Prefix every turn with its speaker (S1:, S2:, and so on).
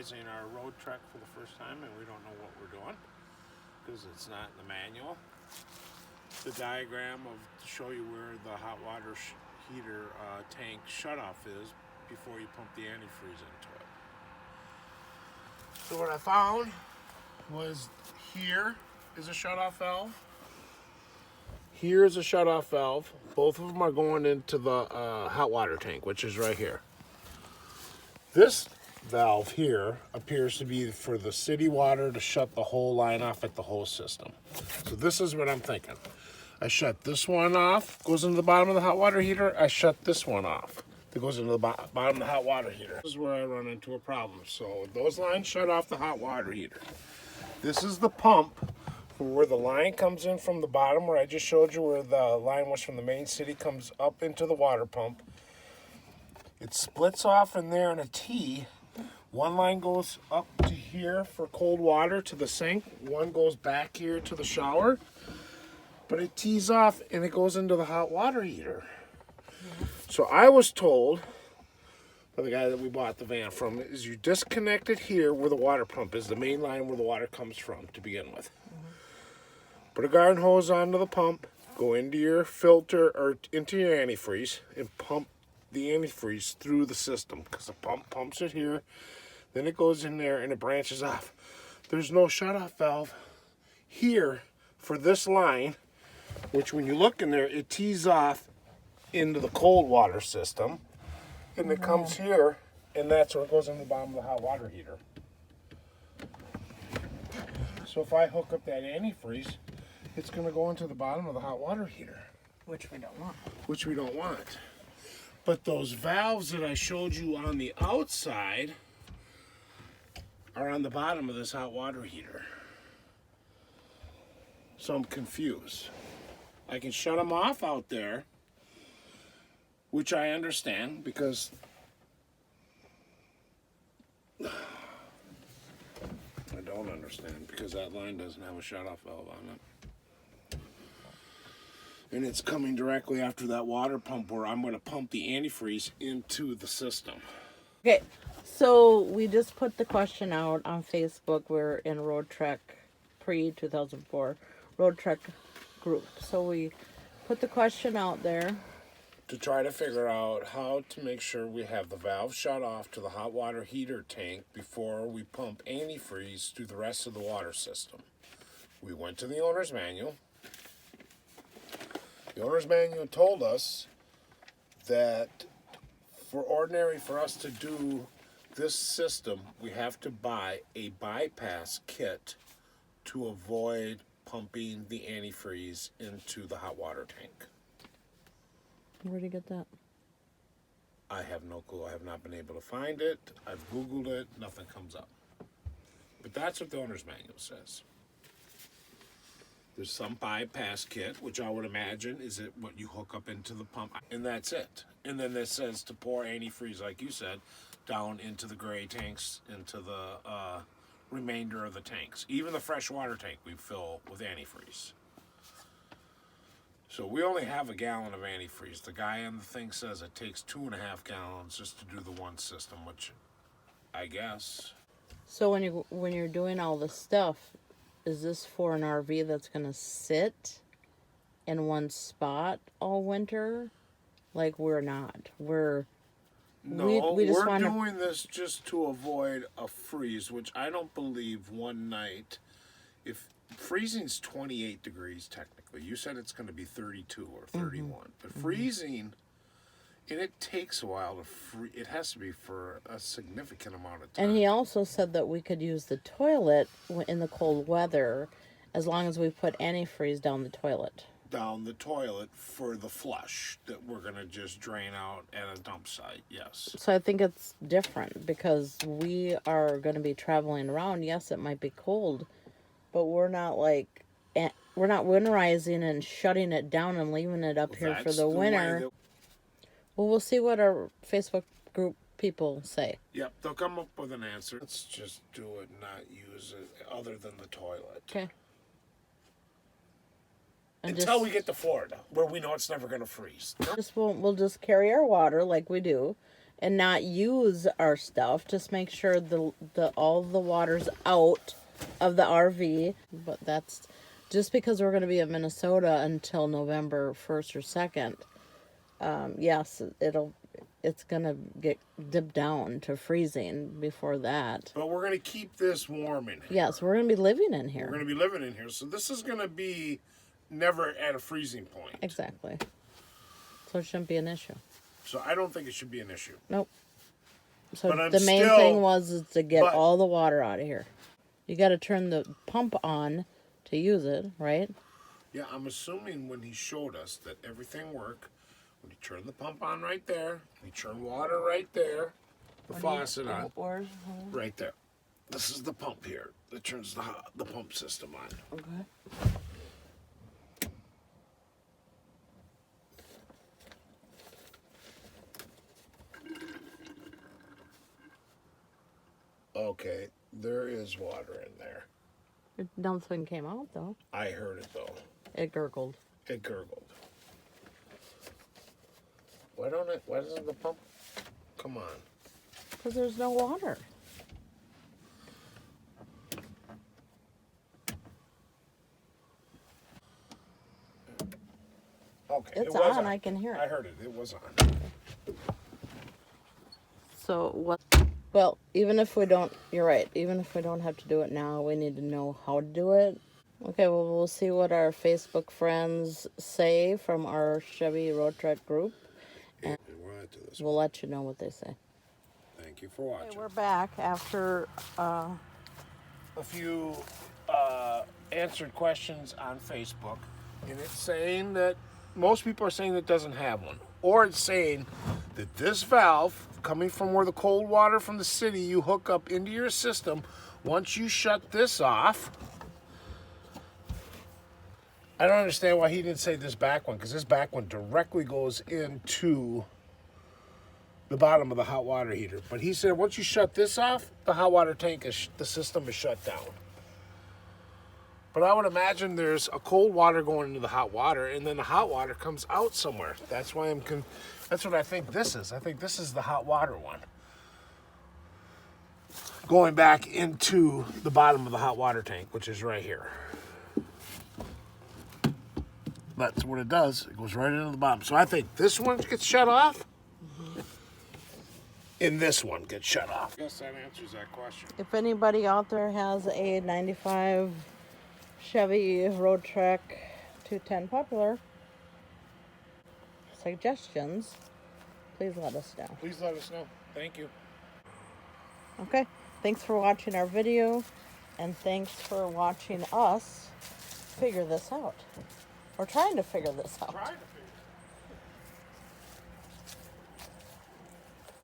S1: winterizing our Roadtrek for the first time, and we don't know what we're doing because it's not in the manual. The diagram to show you where the hot water heater tank shutoff is before you pump the antifreeze into it. So what I found was here is a shutoff valve. Here is a shutoff valve. Both of them are going into the hot water tank, which is right here. This valve here appears to be for the city water to shut the whole line off at the whole system. So this is what I'm thinking. I shut this one off, goes into the bottom of the hot water heater. I shut this one off, that goes into the bottom of the hot water heater. This is where I run into a problem. So those lines shut off the hot water heater. This is the pump for where the line comes in from the bottom, where I just showed you where the line was from the main city, comes up into the water pump. It splits off in there in a T. One line goes up to here for cold water to the sink. One goes back here to the shower. But it tees off and it goes into the hot water heater. So I was told by the guy that we bought the van from is you disconnect it here where the water pump is, the main line where the water comes from to begin with. Put a garden hose onto the pump, go into your filter or into your antifreeze and pump the antifreeze through the system, because the pump pumps it here, then it goes in there and it branches off. There's no shutoff valve here for this line, which when you look in there, it tees off into the cold water system, and it comes here, and that's where it goes in the bottom of the hot water heater. So if I hook up that antifreeze, it's going to go into the bottom of the hot water heater.
S2: Which we don't want.
S1: Which we don't want. But those valves that I showed you on the outside are on the bottom of this hot water heater. So I'm confused. I can shut them off out there, which I understand because I don't understand because that line doesn't have a shutoff valve on it. And it's coming directly after that water pump where I'm going to pump the antifreeze into the system.
S2: Okay, so we just put the question out on Facebook. We're in Roadtrek pre-2004 Roadtrek group. So we put the question out there
S1: to try to figure out how to make sure we have the valve shut off to the hot water heater tank before we pump antifreeze through the rest of the water system. We went to the owner's manual. The owner's manual told us that for us to do this system, we have to buy a bypass kit to avoid pumping the antifreeze into the hot water tank.
S2: Where did you get that?
S1: I have no clue. I have not been able to find it. I've Googled it. Nothing comes up. But that's what the owner's manual says. There's some bypass kit, which I would imagine is it what you hook up into the pump, and that's it. And then it says to pour antifreeze, like you said, down into the gray tanks, into the remainder of the tanks. Even the freshwater tank we fill with antifreeze. So we only have a gallon of antifreeze. The guy on the thing says it takes 2.5 gallons just to do the one system, which I guess.
S2: So when you're doing all this stuff, is this for an RV that's going to sit in one spot all winter? Like we're not. We're
S1: doing this just to avoid a freeze, which I don't believe one night. If freezing's 28 degrees technically, you said it's going to be 32 or 31, but freezing, and it takes a while to freeze. It has to be for a significant amount of time.
S2: And he also said that we could use the toilet in the cold weather as long as we put antifreeze down the toilet.
S1: Down the toilet for the flush that we're going to just drain out at a dump site, yes.
S2: So I think it's different because we are going to be traveling around. Yes, it might be cold, but we're not winterizing and shutting it down and leaving it up here for the winter. Well, we'll see what our Facebook group people say.
S1: Yep, they'll come up with an answer. Let's just do it, not use it other than the toilet.
S2: Okay.
S1: Until we get to Florida, where we know it's never going to freeze.
S2: We'll just carry our water like we do, and not use our stuff. Just make sure the all the water's out of the RV. But that's just because we're going to be in Minnesota until November 1st or 2nd. Yes, it's going to get dipped down to freezing before that.
S1: But we're going to keep this warm in here.
S2: Yes, we're going to be living in here.
S1: We're going to be living in here. So this is going to be never at a freezing point.
S2: Exactly. So it shouldn't be an issue.
S1: So I don't think it should be an issue.
S2: Nope. So
S1: But
S2: the main thing is to get all the water out of here. You got to turn the pump on to use it, right?
S1: Yeah, I'm assuming when he showed us that everything worked, when you turn the pump on right there, you turn water right there, the faucet on, right there. This is the pump here that turns the pump system on.
S2: Okay.
S1: Okay, there is water in there.
S2: Nothing came out though.
S1: I heard it though.
S2: It gurgled.
S1: It gurgled. Why doesn't the pump come on?
S2: Because there's no water.
S1: Okay,
S2: It's
S1: it was
S2: on. I can hear
S1: I
S2: it.
S1: heard it. It was on.
S2: So what? Well, even if we don't, you're right. Even if we don't have to do it now, we need to know how to do it. Okay, well, we'll see what our Facebook friends say from our Chevy Roadtrek group.
S1: And we'll add to this.
S2: We'll let you know what they say.
S1: Thank you for watching.
S2: Okay, we're back after
S1: a few answered questions on Facebook, and it's saying that most people are saying it doesn't have one, or it's saying that this valve coming from where the cold water from the city you hook up into your system, once you shut this off. I don't understand why he didn't say this back one, because this back one directly goes into the bottom of the hot water heater. But he said once you shut this off, the hot water tank the system is shut down. But I would imagine there's a cold water going into the hot water, and then the hot water comes out somewhere. That's why that's what I think this is. I think this is the hot water one, going back into the bottom of the hot water tank, which is right here. That's what it does. It goes right into the bottom. So I think this one gets shut off, and this one gets shut off. I guess that answers that question.
S2: If anybody out there has a 95 Chevy Roadtrek 210 Popular suggestions, please let us know.
S1: Please let us know. Thank you.
S2: Okay, thanks for watching our video, and thanks for watching us figure this out. We're trying to figure this out.